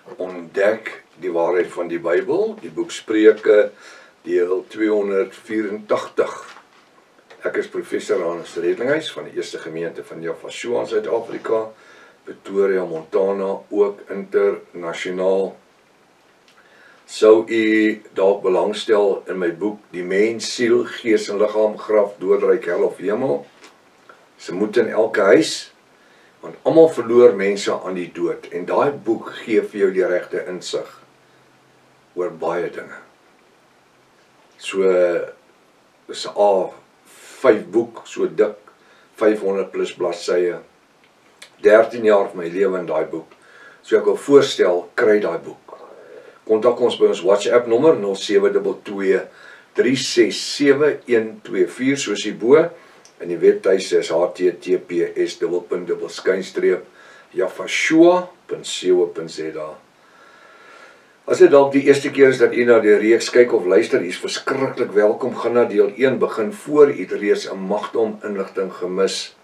Ontdek die waarheid van die Bybel, die boek Spreuke, deel 284. Ek is professor Hannes Redlinghuis van die Eerste Gemeente van Jaffa in Suid-Afrika, Pretoria, Montana, ook internasionaal. Sou u dalk belangstel in my boek Die Mens, Siel, Gees en Liggaam, Graf, Doodryk, Hel of Hemel? Ze moet in elke huis, want almal verloor mense aan die dood. En daai boek gee vir jou die regte insig oor baie dinge. So, dis 'n A5 boek, so dik, 500 plus bladsye. 13 jaar van my lewe in daai boek. So ek wil voorstel, kry daai boek. Kontak ons by ons WhatsApp nommer 0722 367 soos hierbo. En die webtuiste is https://jaffashua.co.za. As dit dalk die eerste keer is dat u na die reeks kyk of luister, u is verskriklik welkom. Gaan na deel 1 begin voor u reeds 'n magdom inligting gemis.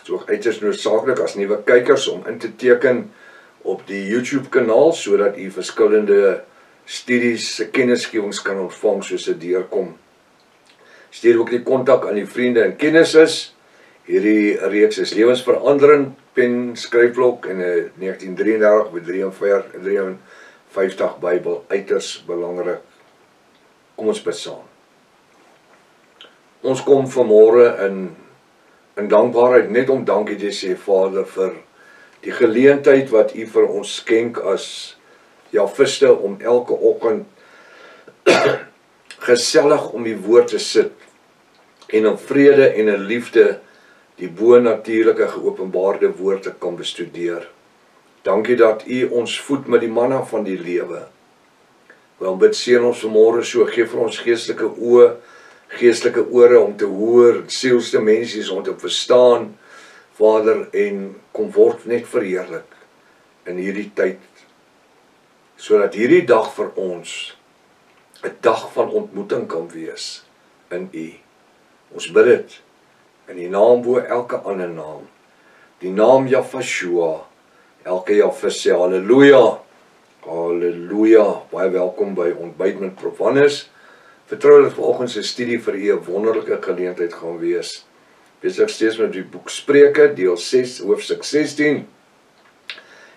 So uiters noodsaaklik as nuwe kykers om in te teken op die YouTube kanaal sodat u verskillende studies se kennisgewings kan ontvang soos dit deurkom. Stuur ook die kontak aan die vriende en kennisses. Hierdie reeks is lewensveranderend, pen skryfblok en 'n 1933 by 53 Bybel, uiters belangrik. Kom ons bid saam. Ons kom vanmôre in dankbaarheid net om dankie te sê, Vader, vir die geleentheid wat u vir ons skenk as Jafiste om elke oggend gesellig om die woord te sit en in vrede en in liefde die bo-natuurlike geopenbaarde woord te kan bestudeer. Dankie dat u ons voed met die manna van die lewe. Wel bid seën ons vanmôre so, gee vir ons geestelike oë, geestelike ore om te hoor, sielse mensies om te verstaan, Vader, en kom word net verheerlik in hierdie tyd, sodat hierdie dag vir ons 'n dag van ontmoeting kan wees in u. Ons bid dit in die naam bo elke ander naam. Die naam Jafashua, elke Jafis sê halleluja. Halleluja. Baie welkom by Ontbyt met Prof Hannes. Vertrou dat vanoggend se studie vir u 'n wonderlike geleentheid gaan wees. Besig steeds met die boek Spreuke, deel 6, hoofstuk 16.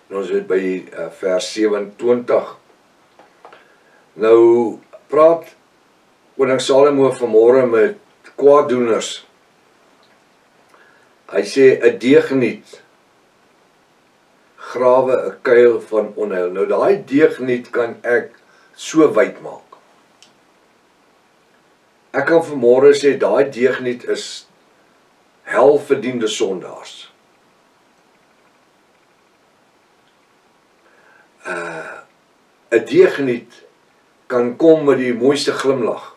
En ons is by vers 27. Nou praat koning Salomo vanmôre met kwaaddoeners. Hy sê 'n deegniet grawe 'n kuil van onheil. Nou daai deegniet kan ek so wyd maak. Ek kan vanmôre sê daai deegniet is helverdiende sondaars. 'n deegniet kan kom met die mooiste glimlag.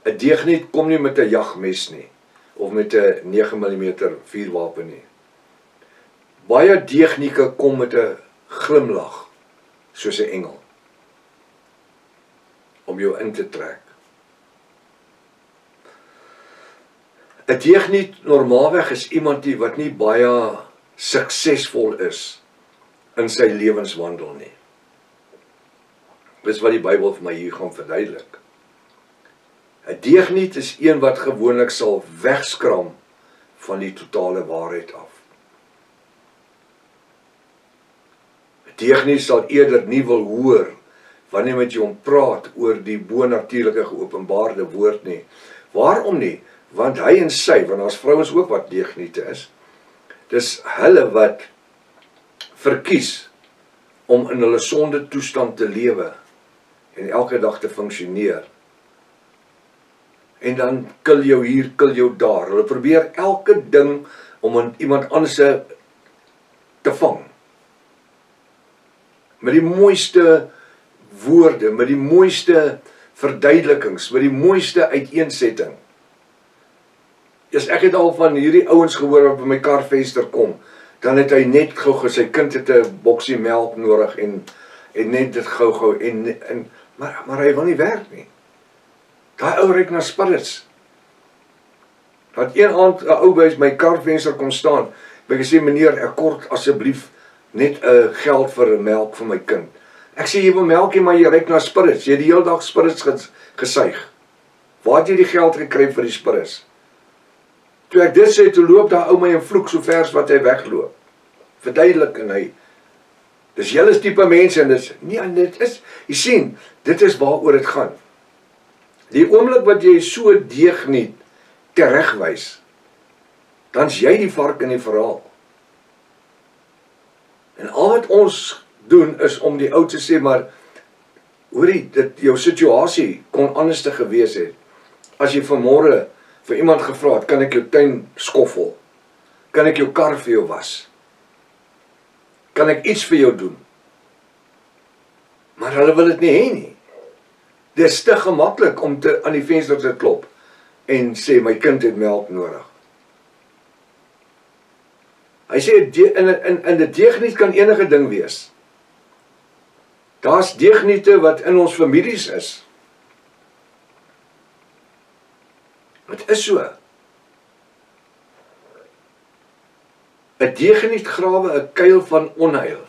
'n deegniet kom nie met 'n jagmes nie, of met 'n 9mm vuurwapen nie. Baie deegnieke kom met 'n glimlag, soos 'n engel, om jou in te trek. 'n deegniet normaalweg is iemand wat nie baie suksesvol is in sy lewenswandel nie. Dis wat die Bybel vir my hier gaan verduidelik. 'n deegniet is een wat gewoonlik sal wegskram van die totale waarheid af. 'n deegniet sal eerder nie wil hoor wanneer met jy hom praat oor die bo-natuurlike geopenbaarde woord nie. Waarom nie? Want hy en sy, want daar's vrouens ook wat deegniete is, dis hulle wat verkies om in hulle sonde toestand te lewe en elke dag te funksioneer. En dan kil jou hier, kil jou daar. Hulle probeer elke ding om iemand anders te vang. Met die mooiste woorde, met die mooiste verduidelikings, met die mooiste uiteensetting. Ek het al van hierdie ouens gehoor wat by my karvenster kom, dan het hy net gou sy kind het 'n boksie melk nodig en net dit gou maar hy wil nie werk nie. Daai ou ryk na spirits. Dat een aand 'n ou by my karvenster kom staan, ek gesê meneer, ek kort asseblief net geld vir melk vir my kind. Ek sê jy wil melkie, maar jy ryk na spirits. Jy het die hele dag spirits gesuig. Waar het jy die geld gekry vir die spirits? Toe ek dit sê, toe loop daar ou my en vloek so vers wat hy wegloop. Verduidelik en hy. Dis julle tipe mense en dit is, jy sien, dit is waaroor dit gaan. Die oomblik wat jy so deegniet teregwys, dan's jy die vark in die verhaal. En al wat ons doen is om die ou te sê, maar hoorie, dit jou situasie kon anders te gewees het. As jy vanmôre vir iemand gevra het, kan ek jou tuin skoffel? Kan ek jou kar vir jou was? Kan ek iets vir jou doen? Maar hulle wil dit nie hê nie. Dit is te gemaklik om aan die venster te klop en sê, my kind het melk nodig. Hy sê, in die deegniet kan enige ding wees. Daar's deegniete wat in ons families is. Het is so. 'n deegniet grawe 'n kuil van onheil.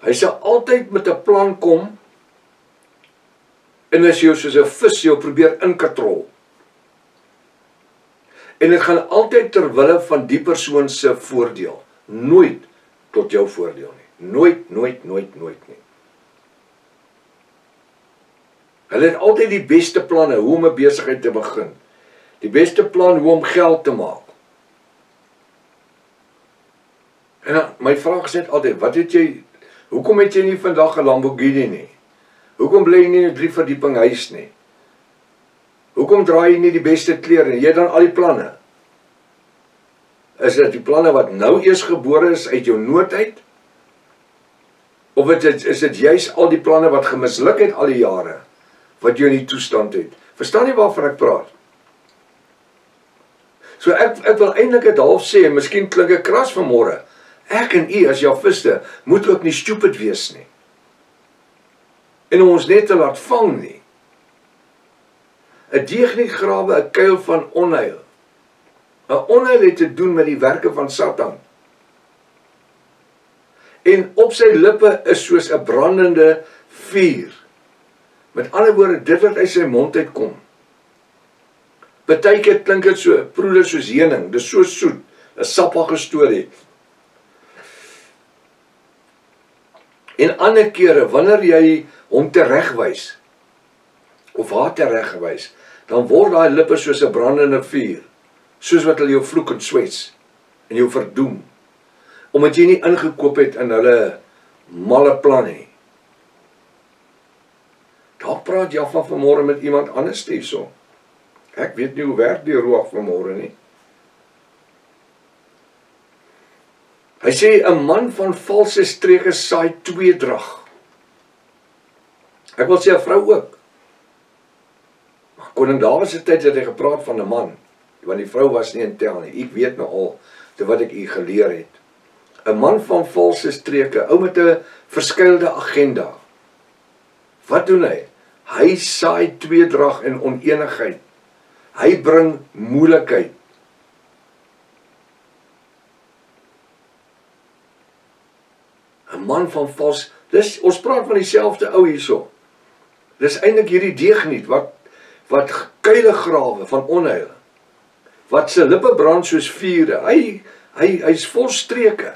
Hy sal altyd met 'n plan kom en as jy soos 'n vis jou probeer inkatrol. En dit gaan altyd ter wille van die persoon se voordeel, nooit tot jou voordeel nie. Nooit nie. Hulle het altyd die beste planne hoe om 'n besigheid te begin. Die beste plan hoe om geld te maak. En dan, my vraag is net altyd, hoekom het jy nie vandag 'n Lamborghini nie? Hoekom bly jy nie in 'n 3 verdieping huis nie? Hoekom draai jy nie die beste klere nie? Jy het dan al die planne. Is dit die planne wat nou eers gebore is uit jou nood uit? Of is dit juis al die planne wat gemisluk het al die jare, wat jy in die toestand het? Verstaan jy waarvan ek praat? So ek wil eintlik dit half sê, en miskien klink ek kras vanmôre, ek en u as Javiste moet ook nie stupid wees nie. En om ons net te laat vang nie. 'n deegniet grawe 'n kuil van onheil. 'n Onheil het te doen met die werke van Satan. En op sy lippe is soos 'n brandende vuur. Met ander woorde, dit wat uit sy mond uitkom. Partykeer klink dit so, proeder soos heuning, dis so soet, 'n sappige storie. En ander kere, wanneer jy hom teregwys, of haar tereggewys, dan word daai lippe soos 'n brandende vuur, soos wat hulle jou vloek en swets, en jou verdoem, omdat jy nie ingekoop het in hulle malle plan nie. Daar praat Jaffa vanmôre met iemand anders hierso. Ek weet nie hoe werk die roog vanmôre nie. Hy sê, 'n man van valse streke saai tweedrag. Ek wil sê 'n vrou ook. Maar koning Dawid se tyd het hy gepraat van 'n man, want die vrou was nie in tel nie. Ek weet nou al, te wat ek u geleer het. 'n man van valse streke, ou met 'n verskeidelde agenda. Wat doen hy? Hy saai tweedrag en onenigheid. Hy bring moeilikheid. Man van vals, ons praat van dieselfde ou hierso. Dis eintlik hierdie deegniet wat kuile grawe van onheil. Wat sy lippe brand soos vure. Hy's vol streke.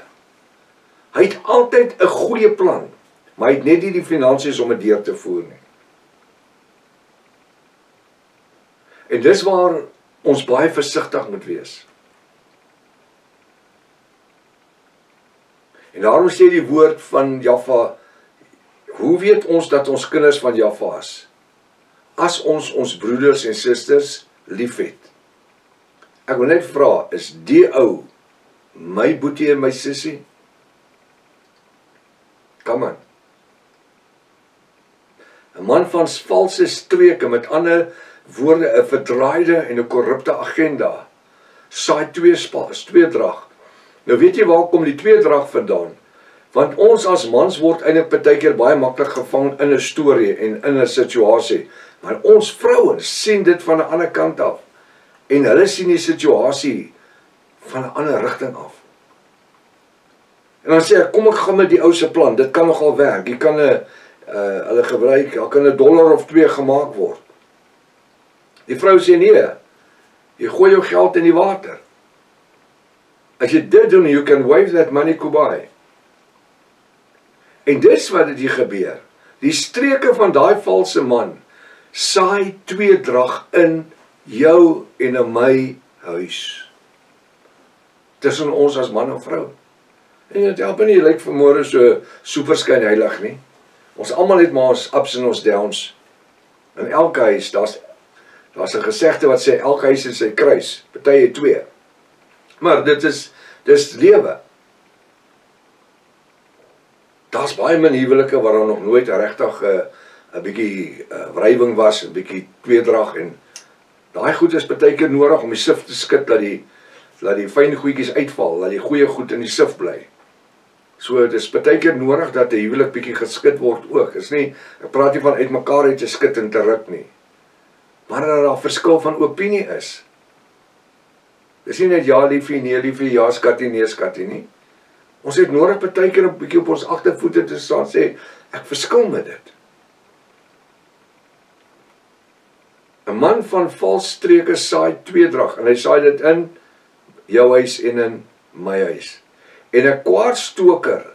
Hy het altyd 'n goeie plan, maar hy het net nie die finansies om dit deur te voer nie. En dis waar ons baie versigtig moet wees. En daarom sê die woord van Jaffa, hoe weet ons dat ons kinders van Jaffa is? As ons broeders en susters lief het. Ek wil net vra, is die ou my boetie en my sussie? Come on. 'n man van valse streke, met ander woorde 'n verdraaide en 'n korrupte agenda, saai tweedrag. Nou weet jy waar kom die tweedrag vandaan? Want ons as mans word eintlik partykeer baie maklik gevang in 'n storie en in 'n situasie. Maar ons vrouens sien dit van 'n ander kant af. En hulle sien die situasie van 'n ander rigting af. En dan sê ek, kom ek gaan met die ou se plan, dit kan nogal werk, jy kan hulle gebruik, daar kan $1 of 2 gemaak word. Die vrou sê nee, jy gooi jou geld in die water. As jy dit doen, you can wave that money goodbye. En dis wat dit hier gebeur. Die streke van daai valse man saai tweedrag in jou en in my huis. Tussen ons as man en vrou. En dit help nie, jy lyk vanmôre so super skyn heilig nie. Ons almal het maar ons ups en ons downs. In elke huis, daar's 'n gesegde wat sê elke huis het sy kruis, party het 2. Maar dis lewe. Daar's baie min huwelike waar daar nog nooit regtig 'n bietjie wrywing was, 'n bietjie tweedrag, en daai goed is baie keer nodig om die sif te skud, dat die fyn goedjies uitval, dat die goeie goed in die sif bly. So dis baie keer nodig dat 'n huwelik bietjie geskit word ook. Is nie, ek praat nie van uitmekaar uit te skit en te ruk nie. Maar dat daar verskil van opinie is. Dis nie net ja liefie, nee liefie, ja skattie, nee skattie nie. Ons het nodig baie keer 'n bietjie op ons agtervoete te staan, sê ek verskil met dit. 'n Man van vals streke saai tweedrag, en hy saai dit in jou huis en in my huis. En 'n kwaadstoker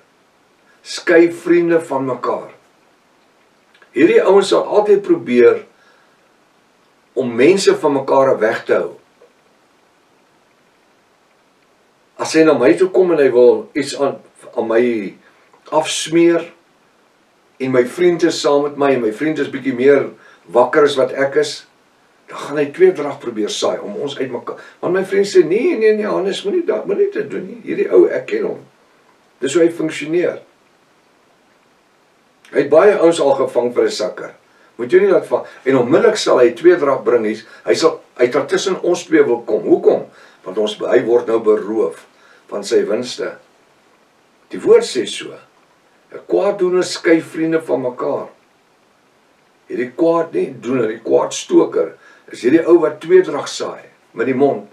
skei vriende van mekaar. Hierdie ouens sal altyd probeer om mense van mekaar weg te hou. As hy na my toe kom en hy wil iets aan my afsmeer, en my vriend is saam met my, en my vriend is bietjie meer wakker as wat ek is, dan gaan hy tweedrag probeer saai om ons uit mekaar. Want my vriend sê nee Hannes, moenie dit doen nie. Hierdie ou, ek ken hom. Dis hoe hy funksioneer. Hy het baie ouens al gevang vir 'n sakker. Moet jy nie laat vang. En onmiddellik sal hy tweedrag bring. Hy sal tussen ons twee wil kom. Hoekom? Want hy word nou beroof van sy winste. Die woord sê so. 'n Kwaaddoener skei vriende van mekaar. Hierdie kwaaddoener, die kwaadstoker, is hierdie ou wat tweedrag saai met die mond.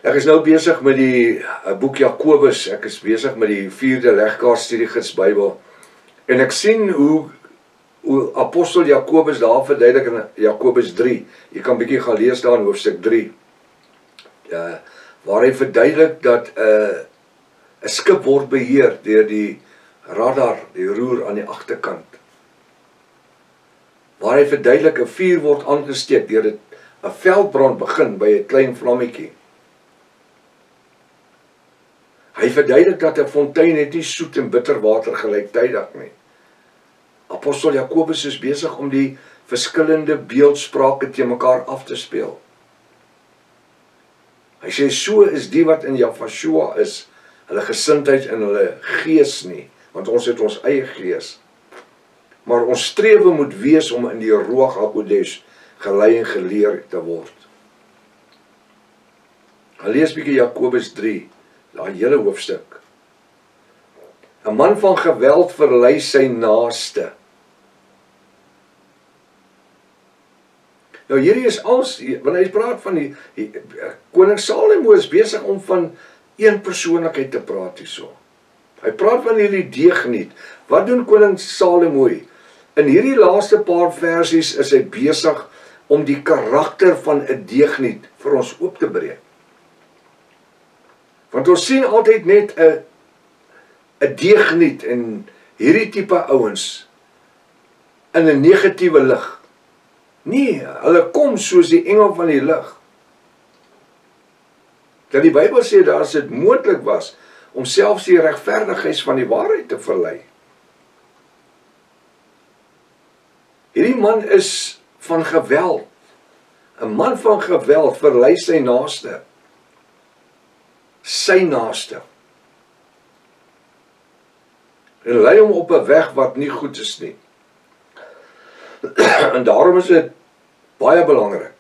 Ek is nou besig met die boek Jakobus. Ek is besig met die 4de legkaart studiegids Bybel. En ek sien hoe apostel Jakobus daar verduidelik in Jakobus 3. Jy kan bietjie gaan lees daar in hoofstuk 3. Waar hy verduidelik dat 'n skip word beheer deur die radar, die roer aan die agterkant. Waar hy verduidelik 'n vuur word aangesteek deur 'n veldbrand begin by 'n klein vlammetjie. Hy verduidelik dat 'n fontein het nie soet en bitter water gelyktydig nie. Apostel Jakobus is besig om die verskillende beeldsprake te mekaar af te speel. Hy sê so is die wat in Jafashua is, hulle gesindheid en hulle gees nie, want ons het ons eie gees. Maar ons strewe moet wees om in die Ruach HaKodesh gelei en geleer te word. Gaan lees bietjie Jakobus 3, daai hele hoofstuk. 'n Man van geweld verlei sy naaste. Nou hierdie is als, wanneer hy praat van die koning Salomo is besig om van een persoonlikheid te praat hierso. Hy praat van hierdie deugniet. Wat doen koning Salomo? In hierdie laaste paar versies is hy besig om die karakter van 'n deugniet vir ons oop te breek. Want ons sien altyd net 'n deugniet en hierdie tipe ouens in 'n negatiewe lig. Nee, hulle kom soos die engel van die lig. Dat die Bybel sê dat as dit moontlik was om selfs die regverdiges van die waarheid te verlei. Hierdie man is van geweld. 'n Man van geweld verlei sy naaste. Sy naaste. En lei hom op 'n weg wat nie goed is nie. En daarom is dit baie belangrik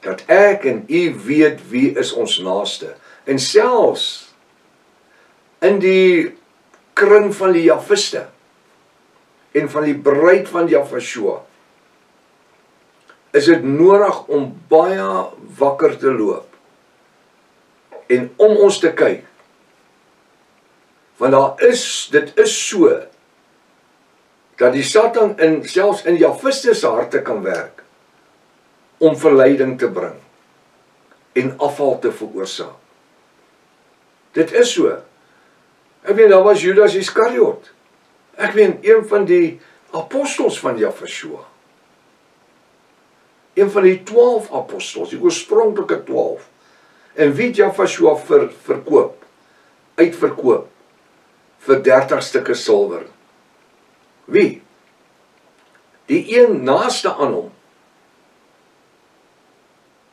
dat ek en u weet wie is ons naaste. En selfs in die kring van die Jafiste en van die bruid van Jafashua is dit nodig om baie wakker te loop en om ons te kyk Want dit is so, dat die Satan selfs in Jafiste se harte kan werk, om verleiding te bring, en afval te veroorsaak. Dit is so. Ek weet, daar was Judas Iskariot. Ek weet, een van die apostels van Jahweh. Een van die 12 apostels, die oorspronklike 12. En wie het Jahweh uitverkoop, vir 30 stukke silwer? Wie? Die een naaste aan hom.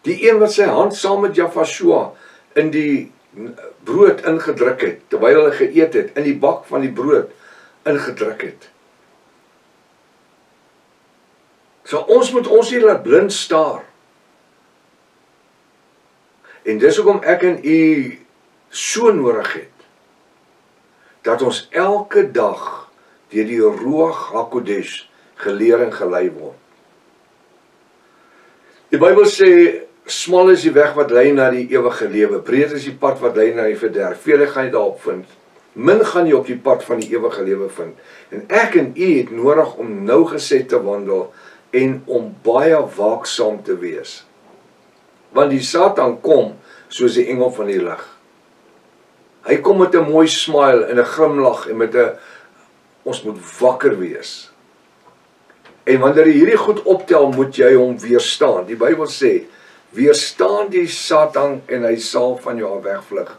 Die een wat sy hand saam met Jahweh in die brood ingedruk het, terwyl hulle geëet het, in die bak van die brood ingedruk het. So ons moet ons nie laat blind staar. En dis hoekom ek en u so nodig het, dat ons elke dag deur die Ruach HaKodesh geleer en gelei word. Die Bybel sê, smal is die weg wat lei na die ewige lewe, breed is die pad wat lei na die verderf. Vele gaan jy daarop vind. Min gaan jy op die pad van die ewige lewe vind. En ek en u het nodig om nougeset te wandel en om baie waaksaam te wees. Want die Satan kom soos die engel van die lig. Hy kom met 'n mooi smile en 'n grimlag en met 'n ons moet wakker wees. En wanneer jy hierdie goed optel, moet jy hom weerstaan. Die Bybel sê, weerstaan die Satan en hy sal van jou wegvlug.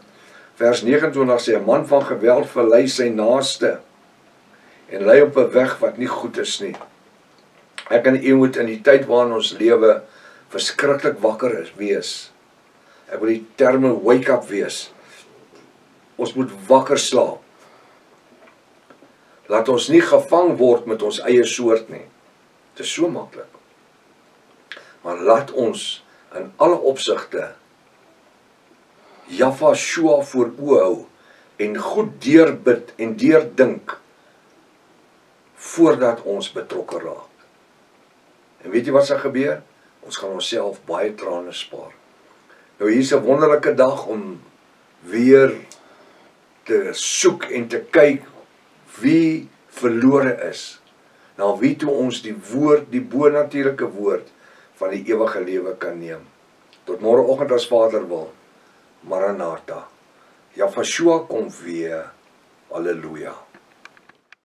Vers 29 sê, 'n man van geweld verlei sy naaste en lei op 'n weg wat nie goed is nie. Ek en u moet in die tyd waarin ons lewe verskriklik wakker wees. Ek wil die terme wake up wees. Ons moet wakker slaap. Laat ons nie gevang word met ons eie soort nie. Dit is so maklik. Maar laat ons in alle opsigte Jahweh voor oë hou en goed deurbid en deurdink voordat ons betrokke raak. En weet jy wat sal gebeur? Ons gaan onsself baie trane spaar. Nou hier is 'n wonderlike dag om weer te soek en te kyk wie verlore is. Na wie toe ons die woord, die bonatuurlike woord van die ewige lewe kan neem. Tot môreoggend as Vader wil. Maranatha. Jahweh kom weer. Halleluja.